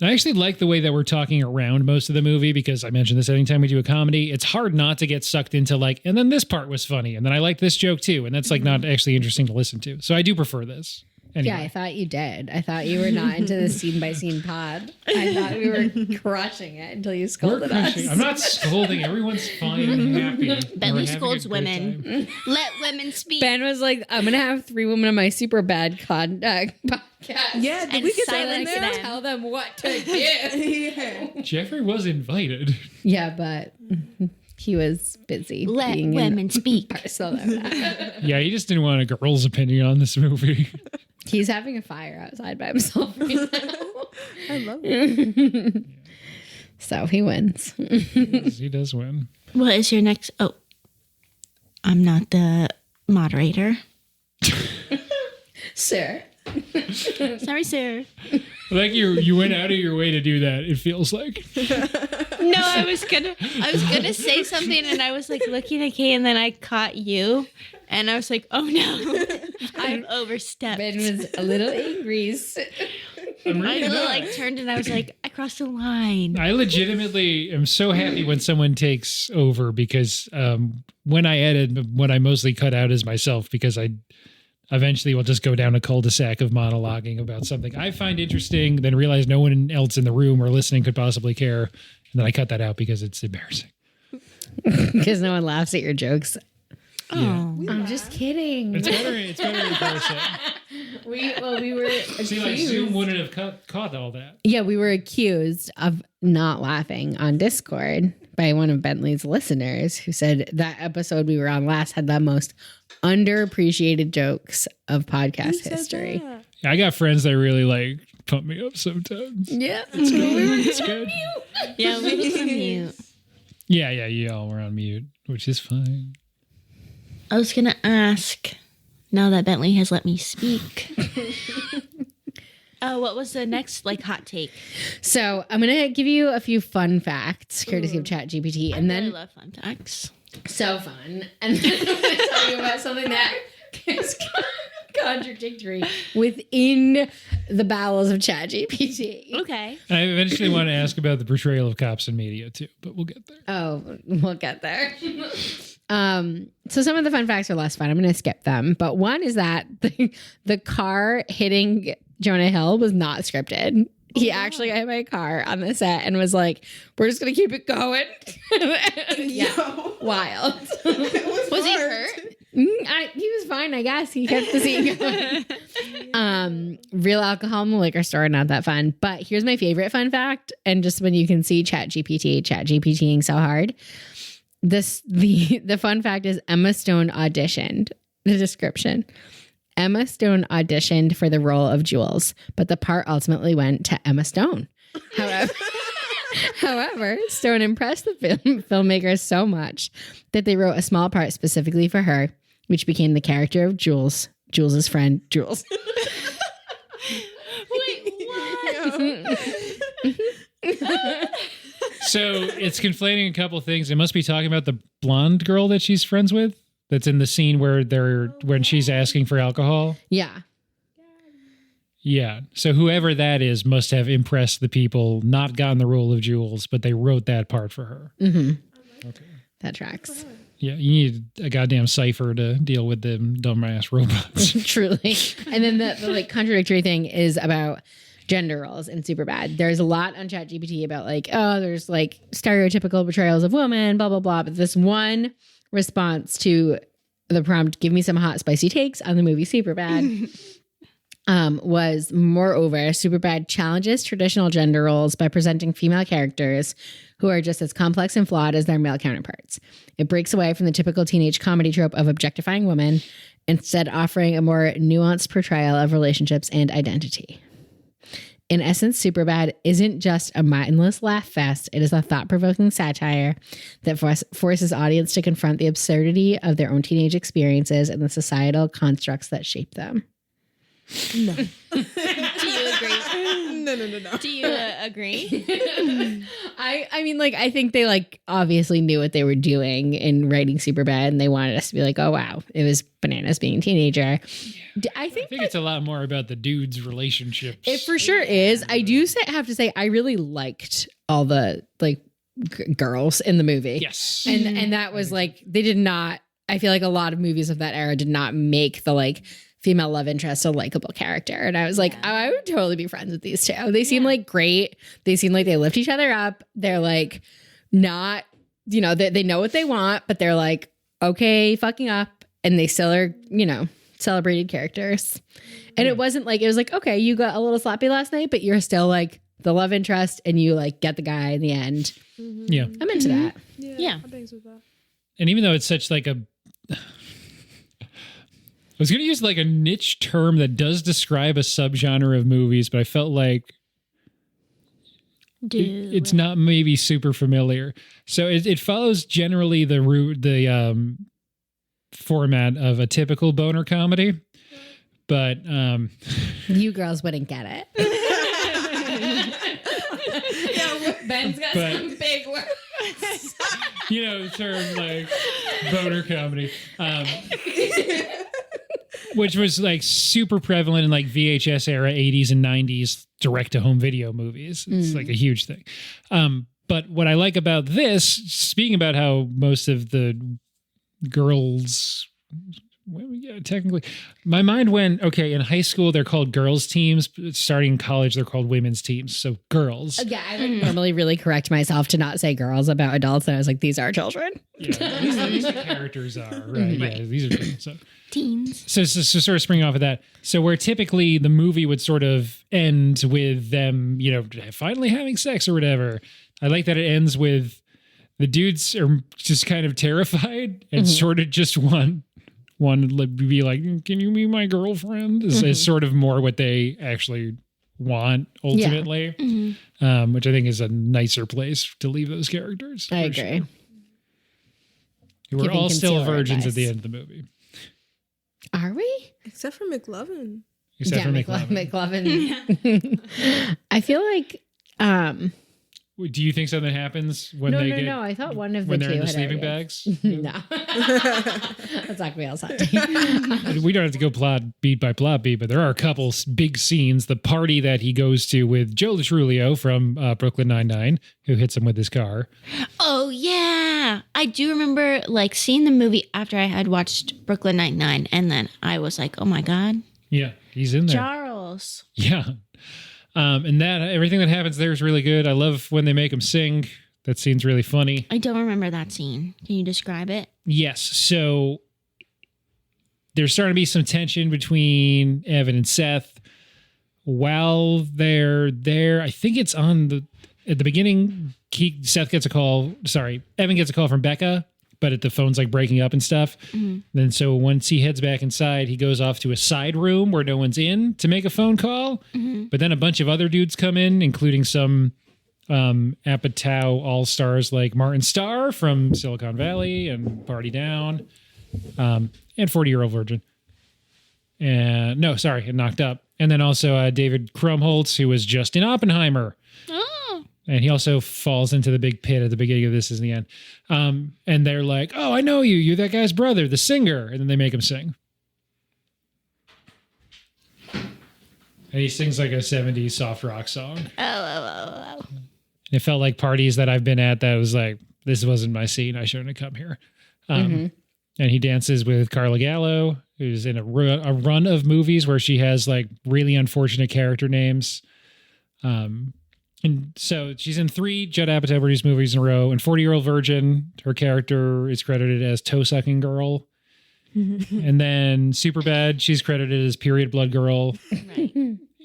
And I actually like the way that we're talking around most of the movie because I mentioned this anytime we do a comedy, it's hard not to get sucked into like, and then this part was funny, and then I like this joke too, and that's like not actually interesting to listen to. So I do prefer this. Anyway. Yeah, I thought you did. I thought you were not into the scene by scene pod. I thought we were crushing it until you We're scolded us. crushing. I'm not scolding. Everyone's fine and happy. Bentley We're having a scolds good women. time. Let women speak. Ben was like, I'm going to have 3 women on my Superbad podcast. Yeah, did And we get that in silence there? them. Tell them what to do. Yeah. Jeffrey was invited. Yeah, but he was busy. Let being women speak. Barcelona. Yeah, he just didn't want a girl's opinion on this movie. He's having a fire outside by himself right now. I love it. So he wins. He does win. What is your next? Oh, I'm not the moderator. Sir. Sorry, sir. Like you went out of your way to do that. It feels like. No, I was gonna say something, and I was like looking at Kay, and then I caught you, and I was like, oh no, I've overstepped. Ben was a little angry. I'm I really not. like turned, and I was like, I crossed the line. I legitimately am so happy when someone takes over because when I edit, what I mostly cut out is myself because I eventually will just go down a cul-de-sac of monologuing about something I find interesting, then realize no one else in the room or listening could possibly care. And then I cut that out because it's embarrassing. Because no one laughs at your jokes. Oh, I'm just kidding. It's better in person. We were See, like Zoom wouldn't have caught all that. Yeah, we were accused of not laughing on Discord by one of Bentley's listeners who said that episode we were on last had the most underappreciated jokes of podcast history. Yeah, I got friends that really like pump me up sometimes. Yeah. It's good. It's good. yeah, we just on mute. Yeah, you all were on mute, which is fine. I was gonna ask now that Bentley has let me speak. What was the next hot take? So I'm gonna give you a few fun facts, courtesy of ChatGPT, and I then really love fun facts. so fun, and then I'm gonna tell you about something that is contradictory within the bowels of ChatGPT. Okay. I eventually want to ask about the portrayal of cops in media too, but we'll get there. Oh, we'll get there. So some of the fun facts are less fun. I'm going to skip them. But one is that the car hitting Jonah Hill was not scripted. He actually got hit by a car on the set and was like, we're just going to keep it going. Yeah. Wild. Was he hurt? He was fine, I guess. He kept the scene going. Real alcohol in the liquor store, not that fun. But here's my favorite fun fact. And just when you can see ChatGPTing so hard. The fun fact is Emma Stone auditioned. The description. Emma Stone auditioned for the role of Jules, but the part ultimately went to Emma Stone. However, Stone impressed the filmmakers so much that they wrote a small part specifically for her, which became the character of Jules, Jules's friend, Jules. Wait, what? So it's conflating a couple things. It must be talking about the blonde girl that she's friends with. That's in the scene where when she's asking for alcohol. Yeah. Yeah. So whoever that is must have impressed the people, not gotten the role of Jules, but they wrote that part for her. Mm-hmm. Okay. That tracks. Yeah, you need a goddamn cipher to deal with them dumbass robots. Truly. And then the contradictory thing is about gender roles in Superbad. There's a lot on ChatGPT about there's stereotypical portrayals of women, blah, blah, blah. But this one response to the prompt, give me some hot, spicy takes on the movie Superbad, was moreover, Superbad challenges traditional gender roles by presenting female characters who are just as complex and flawed as their male counterparts. It breaks away from the typical teenage comedy trope of objectifying women, instead offering a more nuanced portrayal of relationships and identity. In essence, Superbad isn't just a mindless laugh fest. It is a thought-provoking satire that forces audience to confront the absurdity of their own teenage experiences and the societal constructs that shape them. No. Do you agree? No. Do you agree? I mean, I think they obviously knew what they were doing in writing Superbad, and they wanted us to be like, oh wow, it was bananas being a teenager. I think it's a lot more about the dudes' relationships. It for sure is. I do have to say I really liked all the girls in the movie. Yes, and that was they did not. I feel like a lot of movies of that era did not make the female love interest a likable character. And I was like, oh, I would totally be friends with these two. They seem great. They seem like they lift each other up. They're not, they know what they want, but they're okay, fucking up. And they still are, celebrated characters. And it wasn't it was okay, you got a little sloppy last night, but you're still the love interest and you get the guy in the end. Mm-hmm. Yeah. I'm into that. Yeah. I think so with that. And even though it's such I was going to use a niche term that does describe a subgenre of movies, but I felt it's not maybe super familiar. So it follows generally the format of a typical boner comedy, but you girls wouldn't get it. Ben's got some big words. The term boner comedy. Which was super prevalent in VHS era 80s and 90s direct to home video movies. It's a huge thing. But what I like about this, speaking about how most of the girls, technically, my mind went, okay, in high school they're called girls teams, starting in college they're called women's teams. So girls. Yeah, I would normally really correct myself to not say girls about adults. And I was like, these are children. Yeah, at least the characters are, right? Right. Yeah, these are children. So. Teens. So sort of springing off of that. So where typically the movie would sort of end with them, finally having sex or whatever. I like that it ends with the dudes are just kind of terrified and sort of just want to be like, can you be my girlfriend? Is sort of more what they actually want ultimately, which I think is a nicer place to leave those characters. I agree. Sure. We're all still concealer virgins advice. at the end of the movie. Are we? Except for McLovin. Except for McLovin. McLovin. I feel like Do you think something happens when No. I thought one of the when two they're in the had sleeping already- bags? No. That's not gonna be all We don't have to go plot beat by plot beat, but there are a couple big scenes. The party that he goes to with Joe Latrulio from Brooklyn Nine-Nine, who hits him with his car. Oh yeah, I do remember like seeing the movie after I had watched Brooklyn Nine-Nine, and then I was like, oh my god, Yeah, he's in there. Charles. Yeah. And that everything that happens there is really good. I love when they make him sing. That scene's really funny. I don't remember that scene. Can you describe it? Yes. So there's starting to be some tension between Evan and Seth. While they're there, I think it's at the beginning, Evan gets a call from Becca, but the phone's like breaking up and stuff. Mm-hmm. Then so once he heads back inside, he goes off to a side room where no one's in to make a phone call. Mm-hmm. But then a bunch of other dudes come in, including some Apatow all-stars like Martin Starr from Silicon Valley and Party Down, and 40-Year-Old Virgin. And Knocked Up. And then also David Krumholtz, who was just in Oppenheimer. Oh, And he also falls into the big pit at the beginning of this is the end. And they're like, oh, I know you. You're that guy's brother, the singer. And then they make him sing. And he sings like a 70s soft rock song. oh. And it felt like parties that I've been at that was like, this wasn't my scene. I shouldn't have come here. And he dances with Carla Gallo, who's in a run of movies where she has like really unfortunate character names. And so she's in 3 Judd Apatow produced movies in a row. And 40-Year-Old Virgin, her character is credited as toe-sucking girl. And then Superbad, she's credited as period blood girl. Right.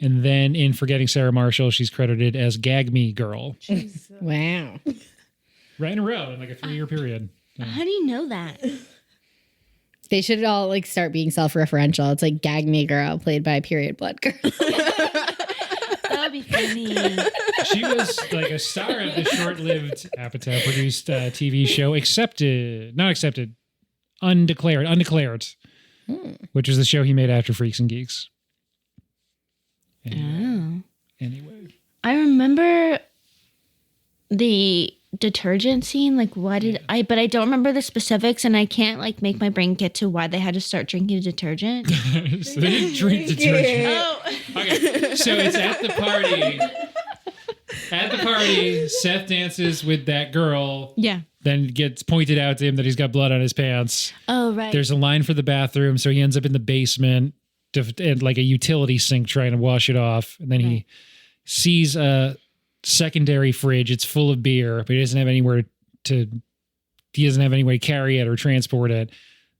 And then in Forgetting Sarah Marshall, she's credited as gag me girl. Wow. Right in a row in like a 3-year period. How do you know that? They should all like start being self-referential. It's like Gag Me Girl played by period blood girl. That would be funny. She was like a star of the short-lived Apatow produced TV show Undeclared, which is the show he made after Freaks and Geeks. Anyway. I remember the detergent scene. Like, but I don't remember the specifics, and I can't like make my brain get to why they had to start drinking detergent. So they didn't drink detergent. Oh, Okay, so it's at the party. At the party, Seth dances with that girl. yeah. Then gets pointed out to him that he's got blood on his pants. Oh, right. There's a line for the bathroom, so he ends up in the basement and like a utility sink trying to wash it off. And then he sees a secondary fridge. It's full of beer, but he doesn't have any way to carry it or transport it.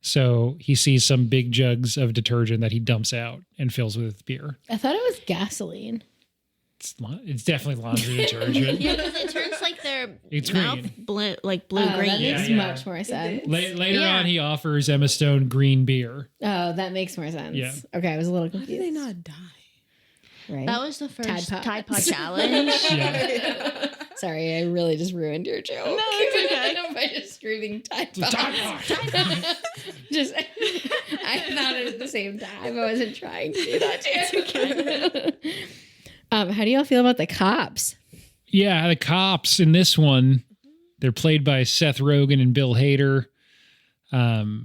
So he sees some big jugs of detergent that he dumps out and fills with beer. I thought it was gasoline. It's definitely laundry detergent. Yeah, because it turns like their It's mouth green. blue That green. makes Yeah. much more sense. Later Yeah. on, he offers Emma Stone green beer. Oh, that makes more sense. Yeah. Okay, I was a little How confused. did they not die? Right. That was the first Tide Tide Pods. Pod challenge. Yeah. Sorry, I really just ruined your joke. No, it's okay. By just screaming Tide Pods. Tide Pods. Just, I thought it at the same time. I wasn't trying to do that too. How do y'all feel about the cops? Yeah, the cops in this one, they're played by Seth Rogen and Bill Hader. They're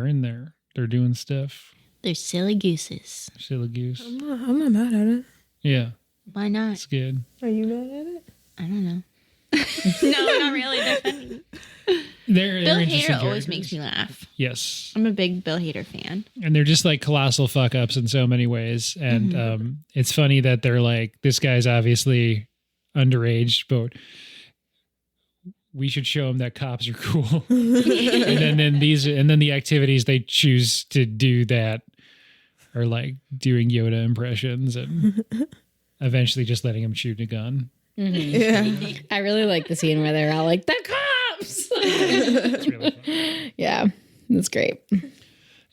in there. They're doing stuff. They're silly gooses. Silly goose. I'm not mad at it. Yeah, Why not? it's good. Are you mad at it? I don't know. No, not really. They're funny. They're Bill interesting Hader always characters. makes me laugh. Yes, I'm a big Bill Hader fan. and they're just like colossal fuck ups in so many ways. And it's funny that they're like, this guy's obviously underage, but we should show him that cops are cool. and then the activities they choose to do that are like doing Yoda impressions and eventually just letting him shoot a gun. Yeah. I really like the scene where they're all like, the cops! It's really fun. Yeah, that's great.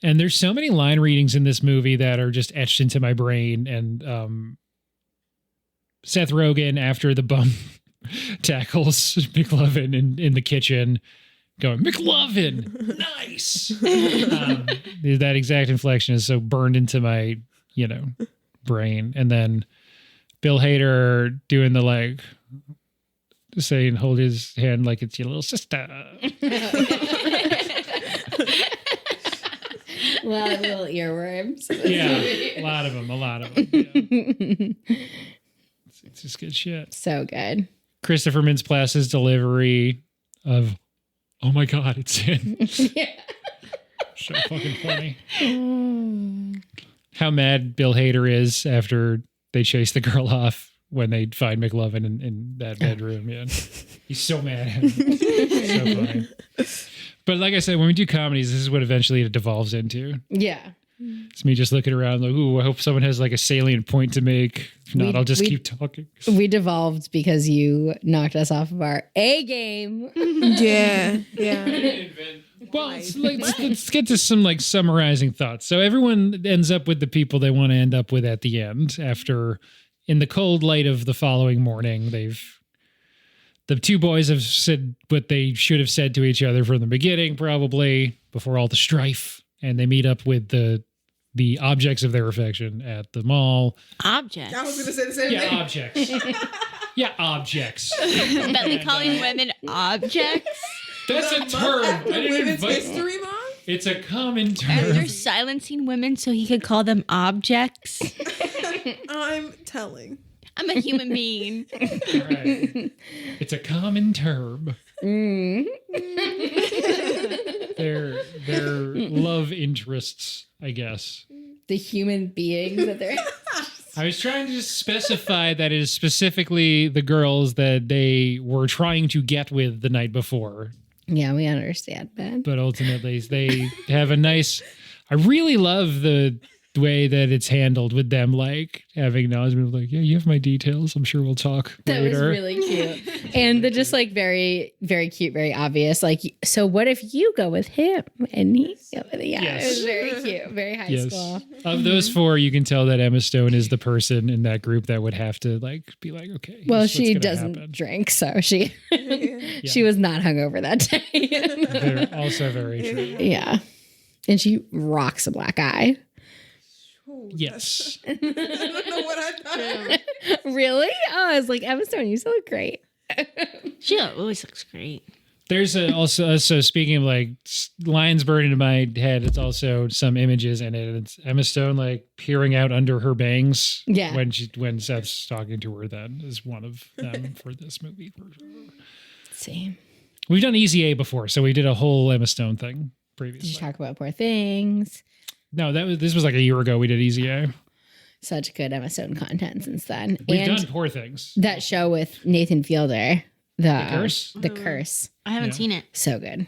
And there's so many line readings in this movie that are just etched into my brain. And Seth Rogen, after the bum tackles McLovin in the kitchen, going, McLovin, nice. face. That exact inflection is so burned into my, brain. And then Bill Hader doing the like, saying, hold his hand like it's your little sister. A lot of little earworms. Yeah, a lot of them. Yeah. It's just good shit. So good. Christopher Mintz-Plasse's delivery of, oh my God, it's in. Yeah. So fucking funny. How mad Bill Hader is after they chase the girl off when they find McLovin in that bedroom. Yeah. He's so mad at him. So funny. But like I said, when we do comedies, this is what eventually it devolves into. Yeah. It's me just looking around like, ooh, I hope someone has like a salient point to make. If not, I'll just keep talking. We devolved because you knocked us off of our A game. Yeah. Well, let's get to some like summarizing thoughts. So everyone ends up with the people they want to end up with at the end. After, in the cold light of the following morning, the two boys have said what they should have said to each other from the beginning, probably before all the strife, and they meet up with the objects of their affection at the mall. Objects. I was going to say the same thing. Objects. Yeah, objects. Bentley calling women objects. That's a term. I didn't Women's invite- History Month? It's a common And term. you're silencing women so he could call them objects. I'm telling. I'm a human being. Right. It's a common term. Their love interests, I guess. The human beings that they're. I was trying to just specify that it is specifically the girls that they were trying to get with the night before. Yeah, we understand, Ben. But ultimately, they have a nice. I really love the way that it's handled with them, like having acknowledgement of like, yeah, you have my details. I'm sure we'll talk That later. was really cute. And the just like very, very cute, very obvious. Like, so what if you go with him and he go with Yes. It was very cute, very high school. Of those four, you can tell that Emma Stone is the person in that group that would have to like be like, okay. Well, here's she what's gonna doesn't happen. drink, so she she was not hungover that day. They're also very true. Yeah. And she rocks a black eye. Yes. I don't know what I thought. Really? Oh, I was like, Emma Stone, you still look great. She always looks great. There's also speaking of like lines burned into my head, it's also some images in it. It's Emma Stone like peering out under her bangs. Yeah. When Seth's talking to her, that is one of them for this movie. Let's see. We've done Easy A before, so we did a whole Emma Stone thing previously. Did you talk about Poor Things? No, this was like a year ago. We did Easy A. Such good Emma Stone content since then. We've and done Poor Things. that show with Nathan Fielder, the Curse? The Curse. I haven't Yeah. seen it. So good.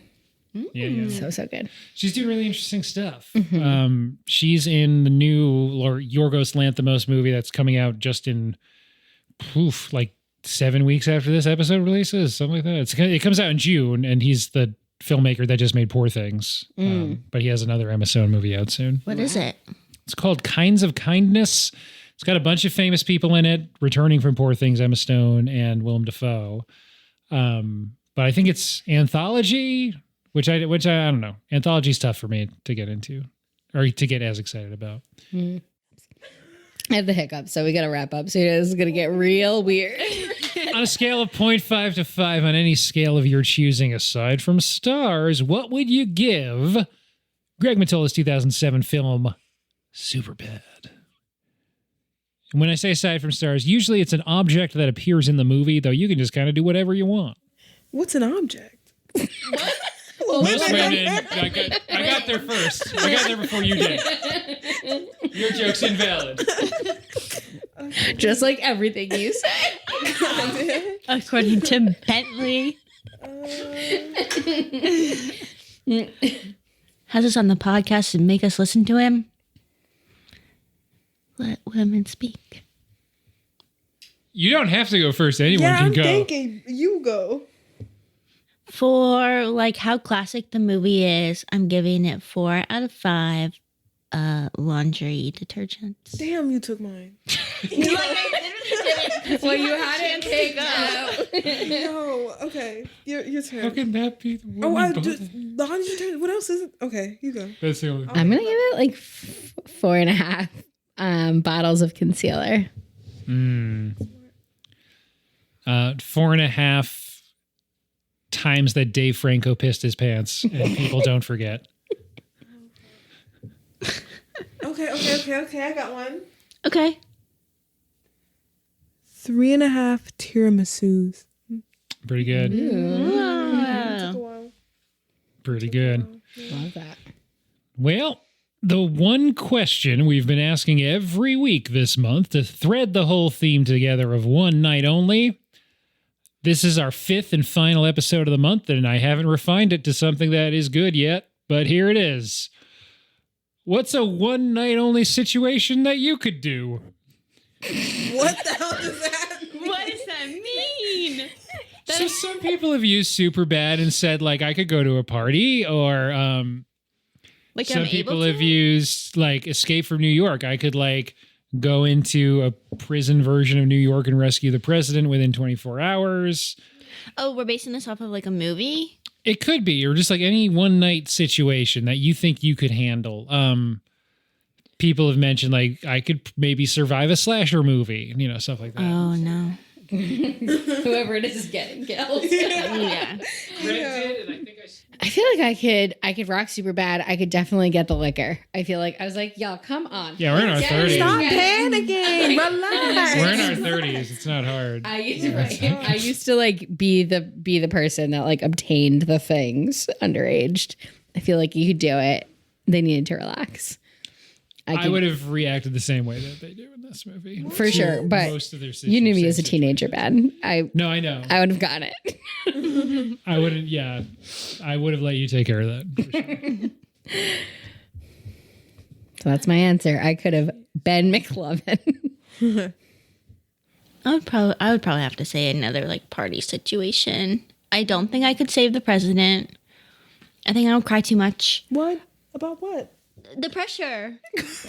Yeah. So good. She's doing really interesting stuff. She's in the new Yorgos Lanthimos movie that's coming out just in like 7 weeks after this episode releases, something like that. It comes out in June, and he's the filmmaker that just made Poor Things. But he has another Emma Stone movie out soon. What is it? It's called Kinds of Kindness. It's got a bunch of famous people in it, returning from Poor Things, Emma Stone and Willem Dafoe. But I think it's anthology, which I don't know. Anthology's tough for me to get into or to get as excited about. I have the hiccup, so we got to wrap up. So this is going to get real weird. On a scale of 0.5 to 5 on any scale of your choosing, aside from stars, what would you give Greg Mottola's 2007 film Superbad? And when I say aside from stars, usually it's an object that appears in the movie, though you can just kind of do whatever you want. What's an object? Most women, I got there first. I got there before you did. Your joke's invalid. Just like everything you say. According to Bentley. Has us on the podcast and make us listen to him. Let women speak. You don't have to go first. Anyone Yeah, can I'm go. thinking you go. For like how classic the movie is, I'm giving it 4 out of 5 laundry detergents. Damn, you took mine. Well, you had it kicked out. No. Okay. Your turn. How can that be the one? Oh, I we both- just Lonnie's your turn. What else is it? Okay, you go. That's the only. I'm gonna give it like 4.5 bottles of concealer. 4.5 times that Dave Franco pissed his pants, and people don't forget. Okay. I got one. Okay. 3.5 tiramisus. Pretty good. Took Wow. a while. Pretty good. Love that. Well, the one question we've been asking every week this month to thread the whole theme together of one night only. This is our 5th and final episode of the month, and I haven't refined it to something that is good yet, but here it is. What's a one night only situation that you could do? What the hell does that mean? What does that mean? So some people have used Superbad and said, like, I could go to a party, or Like some I'm people able have to? used, like, Escape from New York. I could, like, go into a prison version of New York and rescue the president within 24 hours. Oh, we're basing this off of like a movie? It could be, or just like any one night situation that you think you could handle. People have mentioned, like, I could maybe survive a slasher movie, stuff like that. Oh, no. Whoever it is getting killed. Yeah. I feel like I could rock super bad. I could definitely get the liquor. I feel like I was like, y'all, come on. Yeah, we're in our 30s. Stop panicking. Relax. We're in our 30s. It's not hard. I used to like be the person that like obtained the things underaged. I feel like you could do it. They needed to relax. I would have reacted the same way that they do in this movie. for sure, but Most of their you knew me as a situations. teenager, bad. No, I know. I would have gotten it. I wouldn't. Yeah, I would have let you take care of that. For sure. So that's my answer. I could have been McLovin. I would probably have to say another like party situation. I don't think I could save the president. I think I would cry too much. What? About what? The pressure.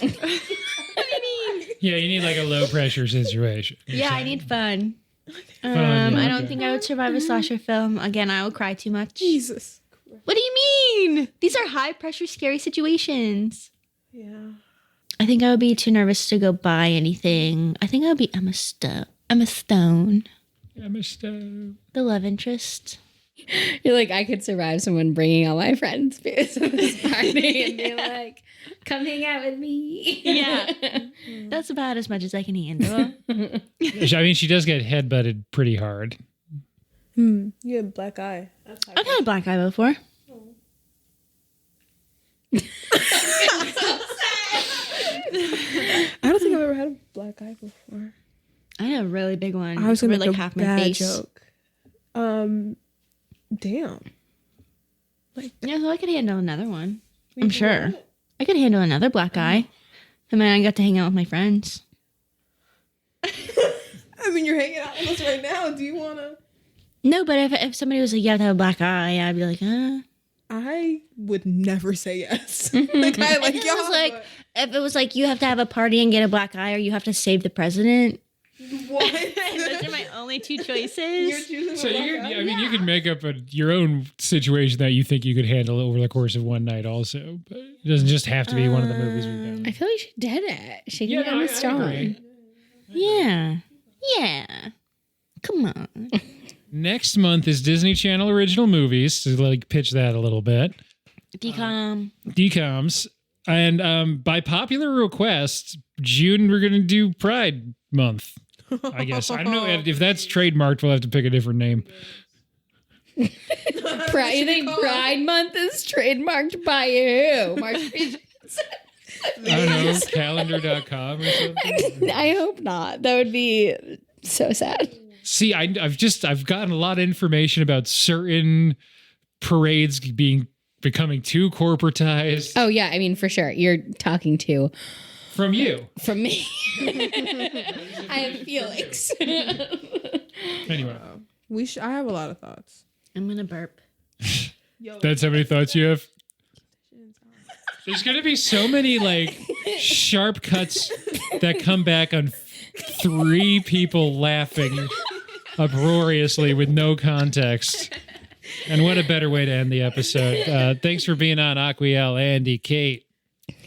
What do you mean? Yeah, you need like a low pressure situation. Yeah, I need fun. yeah, I don't okay. think I would survive a slasher film. Again, I would cry too much. Jesus. What do you mean? These are high pressure, scary situations. Yeah. I think I would be too nervous to go buy anything. I think I would be Emma Stone, Emma Stone. the love interest. You're like, I could survive someone bringing all my friends because of this party and be like, come hang out with me. Yeah. That's about as much as I can handle. I mean, she does get headbutted pretty hard. You had a black eye. That's I've had a black eye before. I don't think I've ever had a black eye before. I had a really big one. I was gonna covered, make like a half my bad face. joke. Damn. Yeah, so I could handle another one. I'm sure. I could handle another black eye. And then I got to hang out with my friends. I mean, you're hanging out with us right now. Do you want to? No, but if somebody was like, you have to have a black eye, I'd be like, I would never say yes. Like, I like If it y'all. was like, if it was like, you have to have a party and get a black eye, or you have to save the president. What? Those are my only two You're choices. choosing So a black you could, eye? I mean, you could make up your own situation that you think you could handle over the course of one night, also. But it doesn't just have to be one of the movies we've done. I feel like she did it. She Yeah, can no, Emma I Stone. agree. Yeah. Yeah. Come on. Next month is Disney Channel original movies. So like pitch that a little bit. DComs. And by popular request, June we're gonna do Pride Month. I guess. I don't know if that's trademarked. We'll have to pick a different name. You think Pride Month is trademarked by who? Mark I don't know, calendar.com or something. I hope not. That would be so sad. See, I've gotten a lot of information about certain parades becoming too corporatized Oh yeah, I mean for sure. You're talking to from you. from me. I have feelings. Anyway, I have a lot of thoughts. I'm going to burp. that's how many thoughts you have? There's going to be so many like sharp cuts that come back on 3 people laughing. uproariously with no context. And what a better way to end the episode. Thanks for being on, Aquielle, Andy, Kate.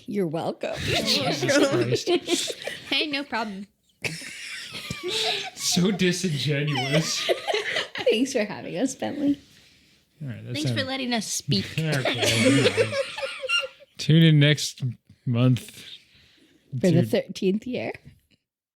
You're welcome. Jesus Christ. Hey, no problem. So disingenuous. Thanks for having us, Bentley. All right, Thanks for letting us speak. Okay. Tune in next month For the 13th year.